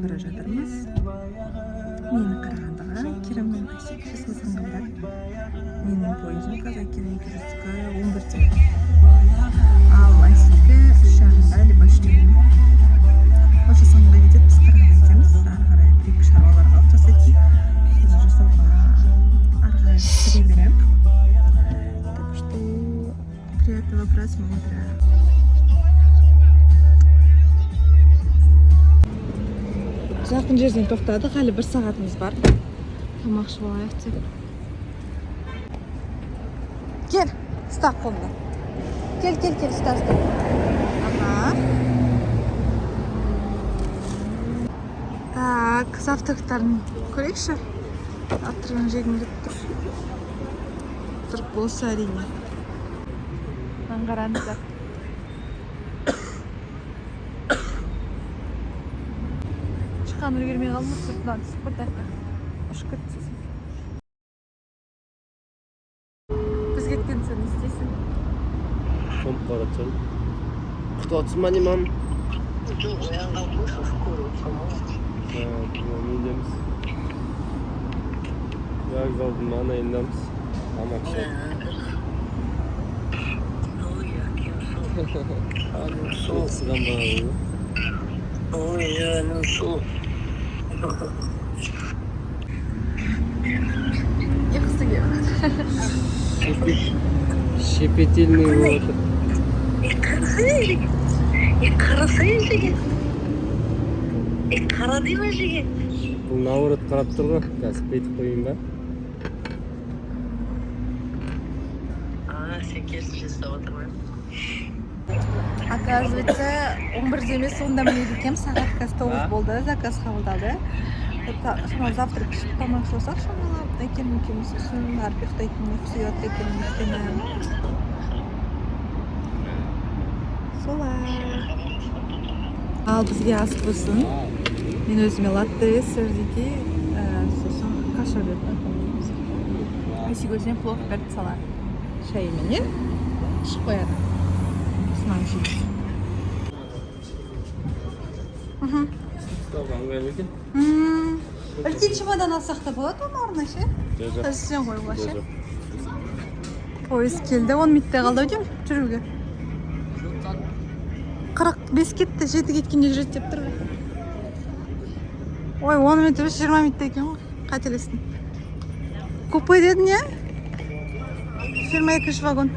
бара жатырмыз. Мені Қарағандыға, Керім мен Асик жасқазғандар. Менің пойызым Казахстан 11-те. Ал Асикке 3:30 либо 4:00. Осы соңында кетеді, біз Қарағандыға кетеміз. Ары қарай бір-екі шаруаларға алып жасайтын. Соны жасауға ары қарай кіре берем. Так что приятного просмотра. Жақын жерден тоқтадық, әлі 1 сағатымыз бар. Тамақ ішіп алайық деп. Кел, ұста қолымда. Кел, ұста. Ага. Так, завтрактарын көрейікші. Аттырған жегім келіп тұр. Тұрып болса әрине. Аңғараңыздар. Шыққан үлгермей қалмыз, сұртынан түсіп бұрдаққа. Ұшып кетсіз. Біз кеткен сен істейсің. Kom қаратсын. Құты атсын ма не мам? Жоқ, оянған қойшы көріп отырмыз. Ne дейміз? Вокзалдың маңайындамыз. Тамақ ішіп. Су сыған бара ғой. Ой, жаным, су. Еқысы келді. Шепетельный болады. Қарасай жеге. Қара дейма жеге. Бұл наурат қарап тұр ғой. Қазір бетіп қойын ба? Сен керісін жасап отырмын. Оказывается, 11-де емес, сонда міне екем, сағат 9 болды, заказ қабылдады. Шамалы завтрак ішіп тамақ жасақ шамалы. Екеуміз сосын барып ұйықтайтын ұйқысы келіп жатыр екен. Солай. Ал бізге ас болсын. Мен өзіме латте, сырдеке, сосын каша берді. Асик өзіне плов берді сала. Шайымен, е? Ішіп қояды. Сынан жейді. Үлкен чемодан алсақ та болады оны орнына ше? Сен қойуға ше? Пойыз келді, 10 минуттай қалды өтем жүруге. 45 кетті, 7 кеткенде жүреді деп тұр. Ой, 10 минут емес 20 минуттай екен ғой, қателестім. Купе дедің, е? 22 вагон.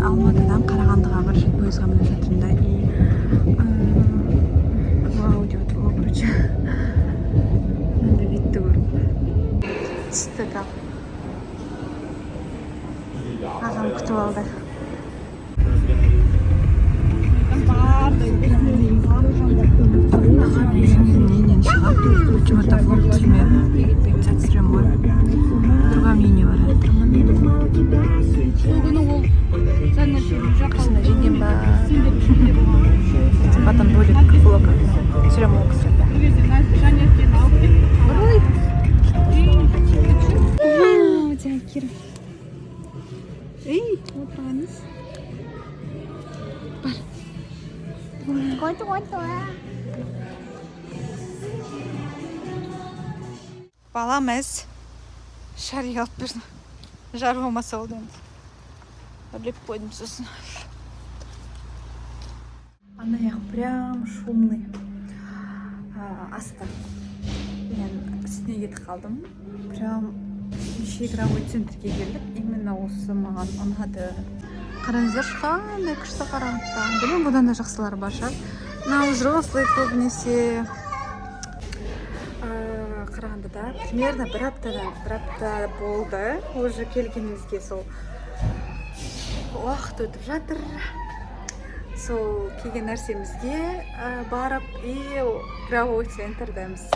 Алматыдан Қарағандыға бір пойызға мініп жатырмын да. Вау деп отыр ғой, короче. Мынандай бетті көріп. Түсті кап. Ағам күтіп алды. Ағам үйінен шығып, почему-то влог түсірмедім. Бекзат түсірем ғой. Другом үйіне бара жатырмын. Қасында жеңгем бар. Потом бөлек влог түсірем ол кісі. Ой! Вау, жаңа Керім. Ей, отырғаныз. Бар. Балам әз. Шарик алып бердім. Жар болмаса олды енді. Өрлеп қойдым сосын. Анаяқ прям шумный. Асты. Мен үстіне кетіп қалдым. Прям игровой центрге келдік. Именно осы маған ұнады. Қараңыздар, қандай күшті Қарағандыда. Білем, бұдан да жақсылары бар шығар. Мынау взрослый көбінесе Қарағандыда примерно бір апта болды. Уже келгенімізге сол уақыт өтіп жатыр. Сол келген нәрсемізге барып игровой центрдамыз.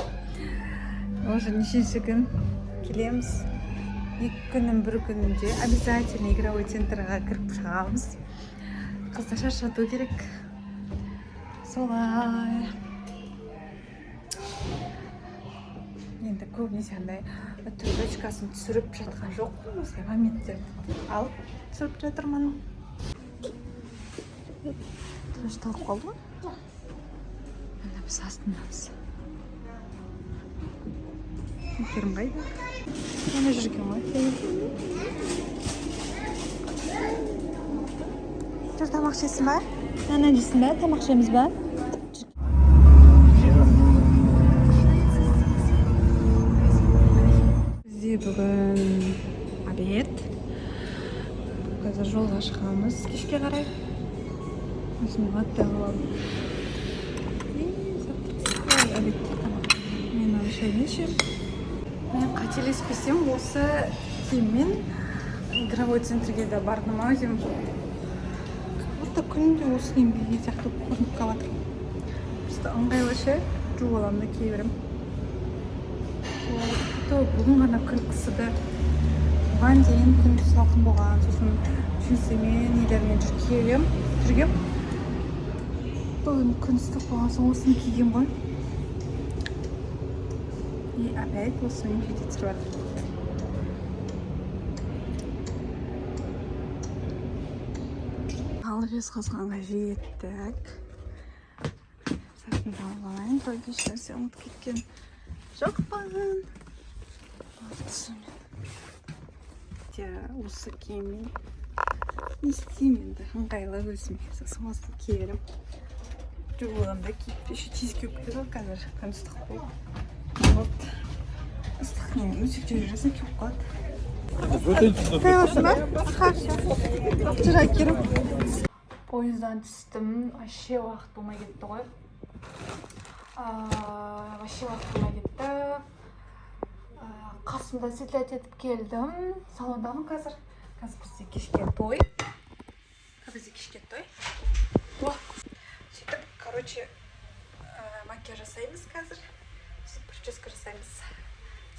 Уже нешінші күн келеміз. 2 күннің бір күнінде обязательно игровой центрға кіріп шығамыз. Қызды шаршату керек. Солай. Енді көбінесе андай трубочкасын түсіріп жатқан жоқпын, осылай моменттер алып түсіріп жатырмын. Тынышталып қалды ма? Ана біз астындамыз. Керім қайда? Ана жүрген ғой. Жүр, тамақ жейсің ба? Ана жейсің ба? Тамақ жейміз ба? Бізде бүгін обед. Қазір жолға шығамыз кешке қарай. Осыны аттай қалам. Мен шайын ішемін. Мен қателеспесем, осы киіммен игровой центрге де бардым ау деймін. Просто күнде осы киімге сияқты көрініп қалады. Просто ыңғайлы ше, жуып аламын да кие беремін. Бүгін ғана күн қысыды. Бұған дейін күн салқын болған, сосын джинсымен, нелермен жүргем. Бүгін күн ыстық болған соң осыны киген ғой. И опять осымен жететір бар. Алып жезқазғанға жеттік. Сәтін алып алайын, только ешнәрсе ұмытып кеткен жоқпын. Осы киіммен не істеймін енді, ыңғайлы өзіме. Сосын осы кие беремін. Жуып аламын да киіп. Еще тез кеуіп кетеді ғой қазір, күн ыстық болып. Вот. Ыстық немен өсек жүресің кеуіп қалады. Қайласын ба? Қарсы. Жүр әкерім. Пойыздан түстім. Вообще уақыт болмай кетті ғой. Қасымда светлять етіп келдім. Салондамын қазір. Қазір бізде кешке той. Сөйтіп, короче, макияж жасаймыз қазір. Сөйтіп, прическа жасаймыз.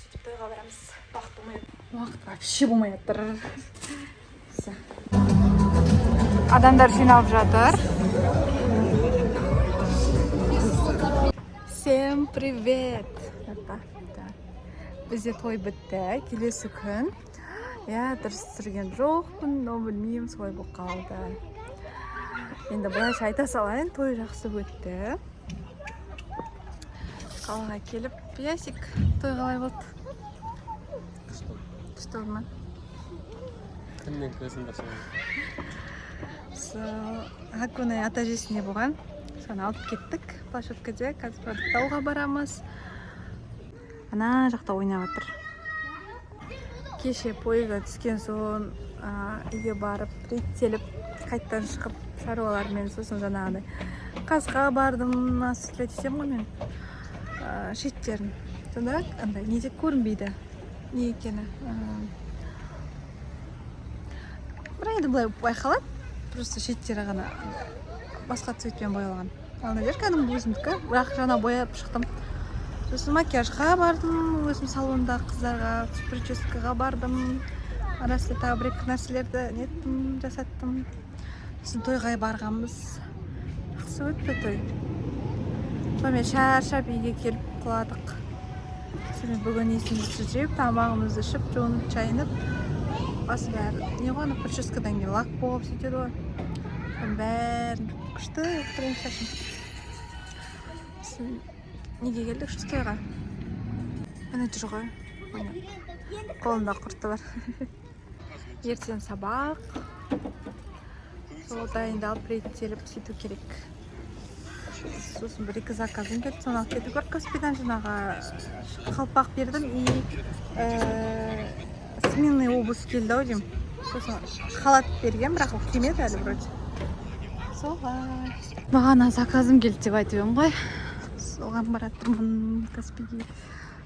Сөйтіп, тойға барамыз. Уақыт болмай. Уақыт вообще болмай жатыр. Адамдар жиналып жатыр. Всем привет! Бізде той бітті, келесі күн. Дұрыс түсірген жоқпын, но білмеймін, солай болып қалды. Енді былайша айта салайын, той жақсы өтті. Қалаға келіп, ясик, той қалай болды? Күшті болды ма? Кімнен көзін басамын? Хакуна ата-әжесінде болған. Соны алып кеттік площадкаде. Қазір продукт алуға барамыз. Ана жақта ойнап жатыр. Кеше пойызға түскен соң үйге барып, реттеліп, қайттан шығып шаруалармен, сосын жаңағыдай қазға бардым, асфальт етсем ғой мен шеттерін. Сонда андай неде көрінбейді не екені. Бірақ енді былай байқалады, просто шеттері ғана басқа цветпен боялған. Ал жер кәдімгі өзімдікі, бірақ жаңа бояп шықтым. Сосын макияжға бардым, өзім салонда қыздарға, прическаға бардым. Арасында тағы бір-екі нәрселерді неттім, жасаттым. Сосын тойға барғанбыз. Жақсы өтті той. Сонымен шаршап үйге келіп құладық. Сонымен бүгін есімізді жеп, тамағымызды ішіп, жуынып, чайынып. Басы бәрі не ғана прическадан кейін лак болып сөйтеді ғой. Соның бәрін күшті өттірейін шашым. Неге келдік шыз тойға? Мені жүр ғой. Қолында құрты бар. Ертең сабақ. Сол дайындалып, реттеліп сөйту керек. Сосын бір-екі заказым кетті, соны алып кетіп бар. Каспийдан жаңағы қалпақ бердім и сменный обувь келді ау деймін. Сосын халат берген, бірақ ол кимеді әлі вроде. Солай. Бағана заказым келді деп айтып едім ғой. Соған бараттырмын Каспийге.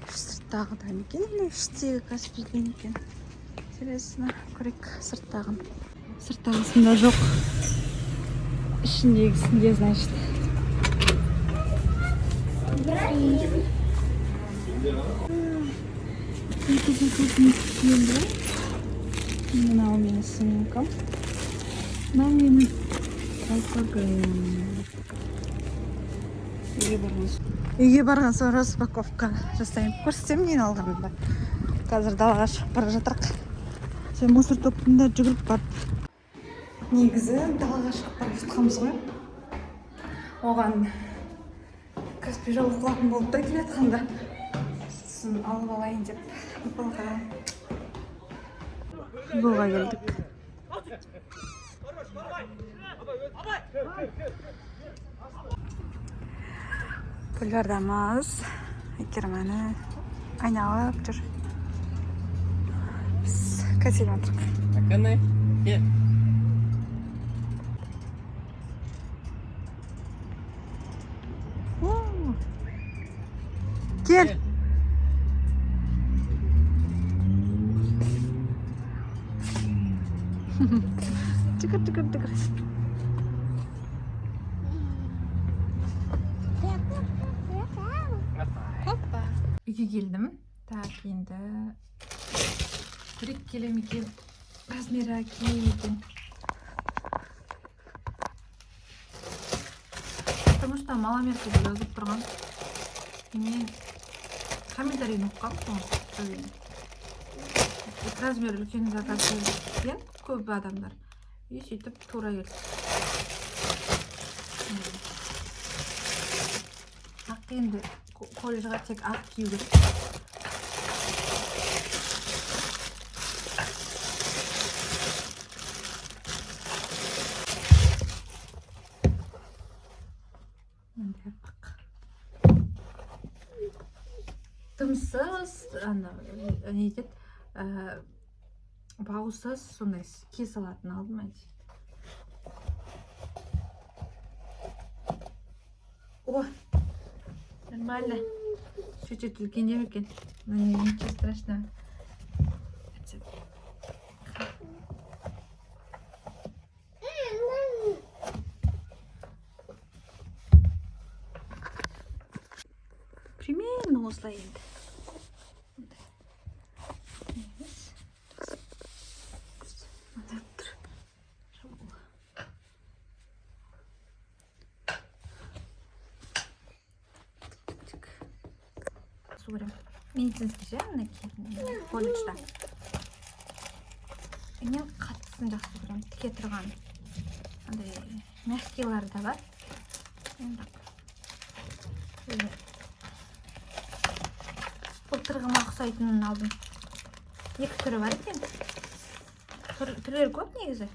Сырттағыда екен, іштегі Каспийден екен. Интересно, көрек сырттағын. Сырттағысында жоқ. Ішіндегісінде, значит. Мынау менің сумкам. Мынау менің алкогольм. Үйге барған соң распаковка жасаймын. Көрсетсем нені алғанымды. Қазір далаға шығып бара жатырық. Сен мусор топтында жүгіріп барып. Негізі далаға шығып бара жатқанбыз ғой. Оған Каспий жолы қылатын болып та келе жатқанда. Сосын алып алайын деп футболға келдік. Пульвардамыз. Әйкермені айналып жүр. Біз кәселі отырық. Қандай? Кел. Жүгір. Үйге келдім. Так, енді күрек келем екен. Размері кей екен. Потому что маломерка деп жазып тұрған. Мен комментарийін оқығам соны. Размер үлкен заказ еткен көп адамдар. И сөйтіп тура келді. Ақ енді колледжға тек ақ кию керек. Енді ақ. Тымсыз, не етеді, баусыз сондай кес алатын алдым әйді. О, нормально. Чуть-чуть үлкендеу екен. Ничего страшного. Примерно осылай енді. Медицинский же, колледжда. Мен қаттысын жақсы көремін, тіке тұрған. Мягкилар да бар. Былтырғыма ұқсайтынын алдым. Екі түрі бар екен. Түрлері көп негізі.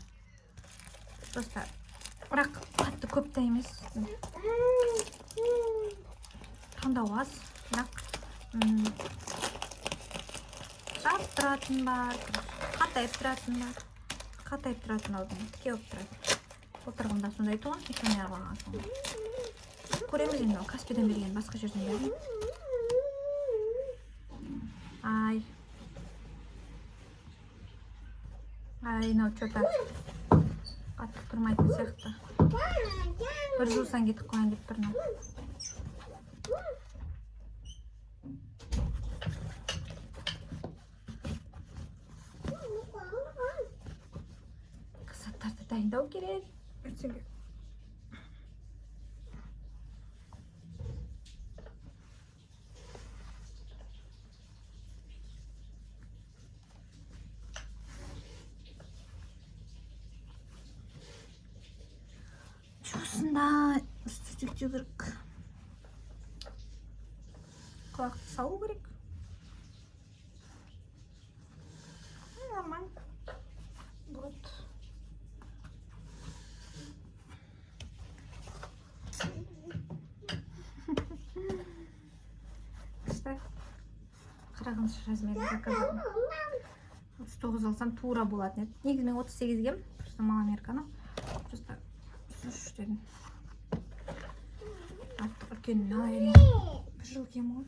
Просто бірақ қатты көп та емес. Таңдау аз, бірақ жап тұратын бар, қатайып тұратын бар. Қатайып тұратын алдым, тіке өп тұратын. Былтырғымда сондай туған, екене алған соң. Көреміз енді, Каспийден берген басқа жерден берген. Ай, мынау что-то қатты тұрмайтын сияқты. Бір жусан кетіп қойын деп тұрмын. Заттарды дайындау керек. Осында үстіртек жүгірік. Құлақты салу керек. Нормально. Вот. Кстати, 40 размерді заказадым. 39 алсам тура болатын еді. Негізі мен 38-гем, просто маломерканы. Просто 33 дедім. Артық үлкенін алайын. Бір жыл кем ғой.